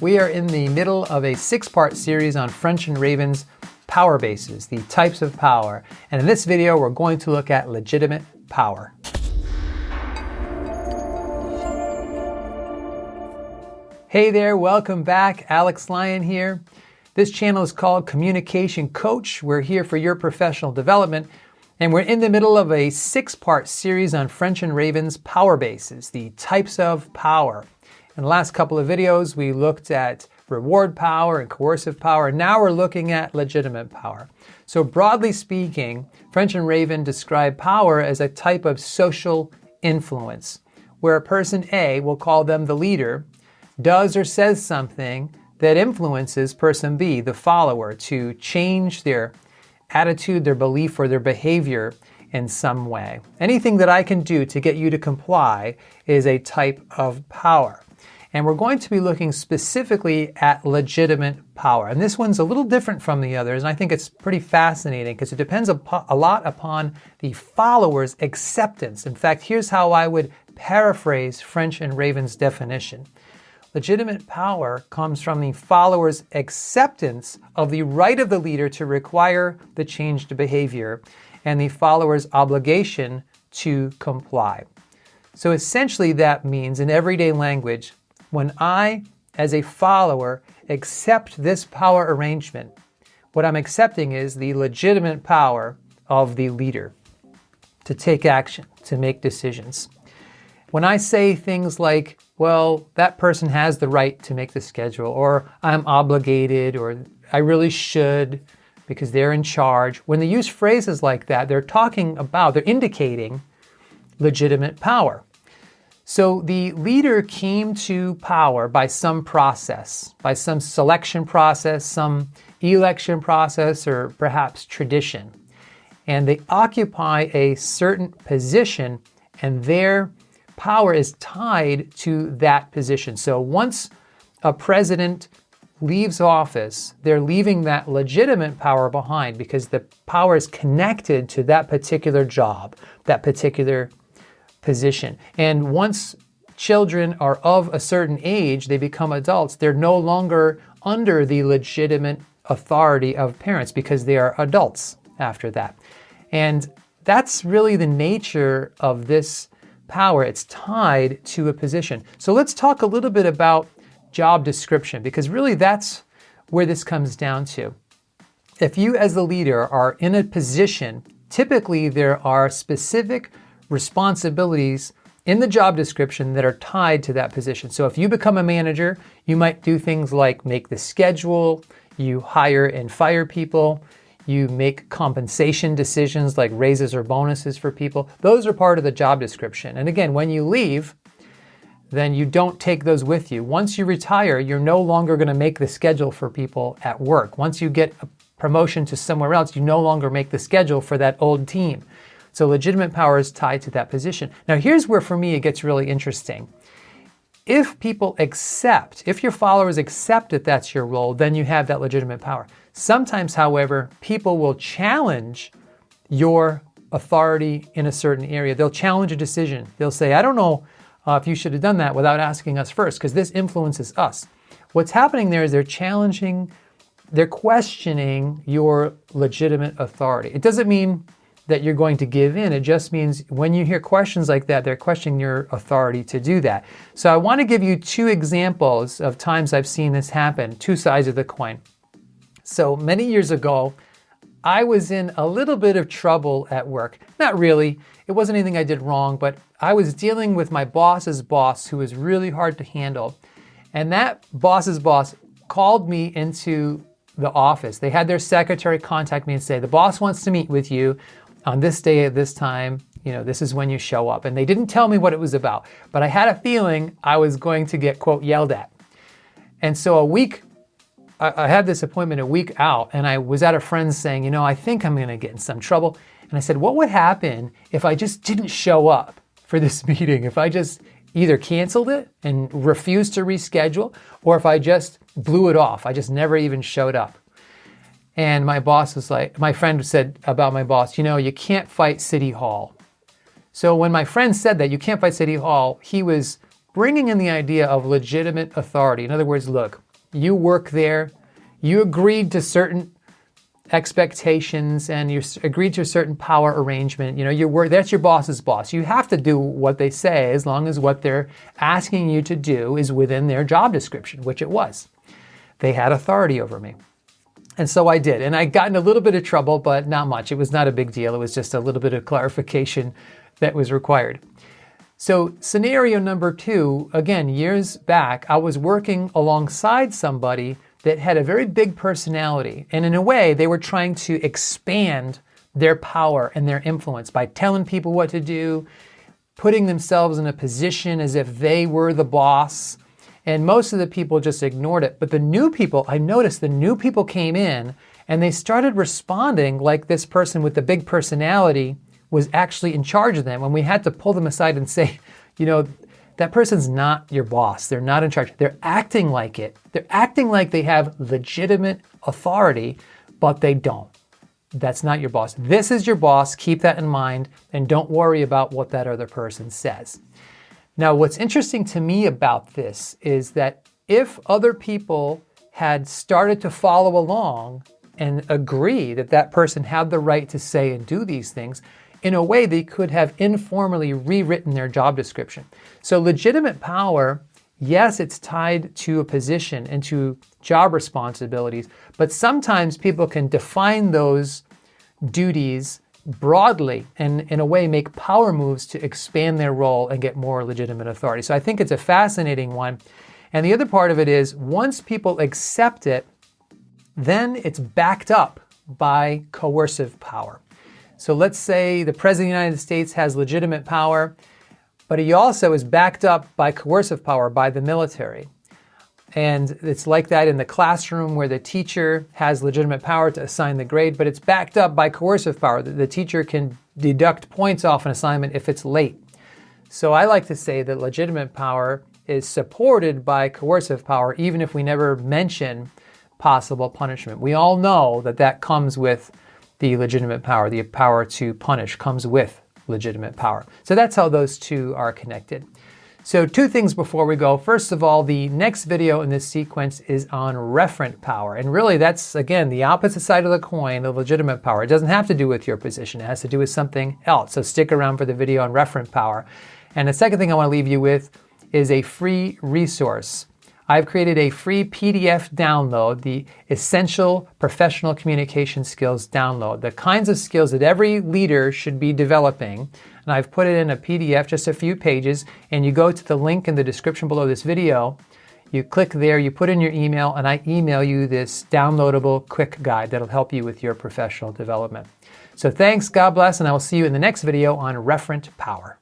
We are in the middle of a 6-part series on French and Raven's power bases, the types of power. And in this video, we're going to look at legitimate power. Hey there, welcome back. Alex Lyon here. This channel is called Communication Coach. We're here for your professional development. And we're in the middle of a 6-part series on French and Raven's power bases, the types of power. In the last couple of videos, we looked at reward power and coercive power. Now we're looking at legitimate power. So broadly speaking, French and Raven describe power as a type of social influence, where a person A, we'll call them the leader, does or says something that influences person B, the follower, to change their attitude, their belief, or their behavior in some way. Anything that I can do to get you to comply is a type of power. And we're going to be looking specifically at legitimate power. And this one's a little different from the others, and I think it's pretty fascinating because it depends a lot upon the follower's acceptance. In fact, here's how I would paraphrase French and Raven's definition. Legitimate power comes from the follower's acceptance of the right of the leader to require the changed behavior and the follower's obligation to comply. So essentially that means, in everyday language, when I, as a follower, accept this power arrangement, what I'm accepting is the legitimate power of the leader to take action, to make decisions. When I say things like, well, that person has the right to make the schedule, or I'm obligated, or I really should because they're in charge, when they use phrases like that, they're indicating legitimate power. So the leader came to power by some process, by some selection process, some election process, or perhaps tradition. And they occupy a certain position, and their power is tied to that position. So once a president leaves office, they're leaving that legitimate power behind because the power is connected to that particular job, that particular position. And once children are of a certain age, they become adults, they're no longer under the legitimate authority of parents because they are adults after that. And that's really the nature of this power. It's tied to a position. So let's talk a little bit about job description, because really that's where this comes down to. If you as the leader are in a position, typically there are specific responsibilities in the job description that are tied to that position. So if you become a manager, you might do things like make the schedule, you hire and fire people, you make compensation decisions like raises or bonuses for people. Those are part of the job description. And again, when you leave, then you don't take those with you. Once you retire, you're no longer going to make the schedule for people at work. Once you get a promotion to somewhere else, you no longer make the schedule for that old team. So legitimate power is tied to that position. Now here's where for me it gets really interesting. If your followers accept that that's your role, then you have that legitimate power. Sometimes, however, people will challenge your authority in a certain area. They'll challenge a decision. They'll say, I don't know if you should have done that without asking us first, because this influences us. What's happening there is they're questioning your legitimate authority. It doesn't mean that you're going to give in. It just means when you hear questions like that, they're questioning your authority to do that. So I want to give you 2 examples of times I've seen this happen, 2 sides of the coin. So many years ago, I was in a little bit of trouble at work. Not really. It wasn't anything I did wrong, but I was dealing with my boss's boss, who was really hard to handle. And that boss's boss called me into the office. They had their secretary contact me and say, the boss wants to meet with you on this day at this time, this is when you show up. And they didn't tell me what it was about, but I had a feeling I was going to get, quote, yelled at. And so I had this appointment a week out, and I was at a friend's saying, I think I'm going to get in some trouble. And I said, what would happen if I just didn't show up for this meeting? If I just either canceled it and refused to reschedule, or if I just blew it off, I just never even showed up. And my friend said about my boss, you can't fight City Hall. So when my friend said that, you can't fight City Hall, he was bringing in the idea of legitimate authority. In other words, look, you work there, you agreed to certain expectations and you agreed to a certain power arrangement. That's your boss's boss. You have to do what they say as long as what they're asking you to do is within their job description, which it was. They had authority over me. And so I did. And I got in a little bit of trouble, but not much. It was not a big deal. It was just a little bit of clarification that was required. So scenario number 2, again, years back, I was working alongside somebody that had a very big personality. And in a way, they were trying to expand their power and their influence by telling people what to do, putting themselves in a position as if they were the boss. And most of the people just ignored it. But the new people, I noticed the new people came in and they started responding like this person with the big personality was actually in charge of them. And we had to pull them aside and say, that person's not your boss. They're not in charge. They're acting like it. They're acting like they have legitimate authority, but they don't. That's not your boss. This is your boss. Keep that in mind and don't worry about what that other person says. Now, what's interesting to me about this is that if other people had started to follow along and agree that that person had the right to say and do these things, in a way, they could have informally rewritten their job description. So legitimate power, yes, it's tied to a position and to job responsibilities, but sometimes people can define those duties broadly and in a way make power moves to expand their role and get more legitimate authority. So I think it's a fascinating one. And the other part of it is once people accept it, then it's backed up by coercive power. So let's say the President of the United States has legitimate power, but he also is backed up by coercive power by the military. And it's like that in the classroom where the teacher has legitimate power to assign the grade, but it's backed up by coercive power. The teacher can deduct points off an assignment if it's late. So I like to say that legitimate power is supported by coercive power, even if we never mention possible punishment. We all know that that comes with the legitimate power. The power to punish comes with legitimate power. So that's how those two are connected. So 2 things before we go. First of all, the next video in this sequence is on referent power. And really that's, again, the opposite side of the coin of legitimate power. It doesn't have to do with your position. It has to do with something else. So stick around for the video on referent power. And the second thing I want to leave you with is a free resource. I've created a free PDF download, the Essential Professional Communication Skills download, the kinds of skills that every leader should be developing. And I've put it in a PDF, just a few pages, and you go to the link in the description below this video, you click there, you put in your email, and I email you this downloadable quick guide that'll help you with your professional development. So thanks, God bless, and I will see you in the next video on referent power.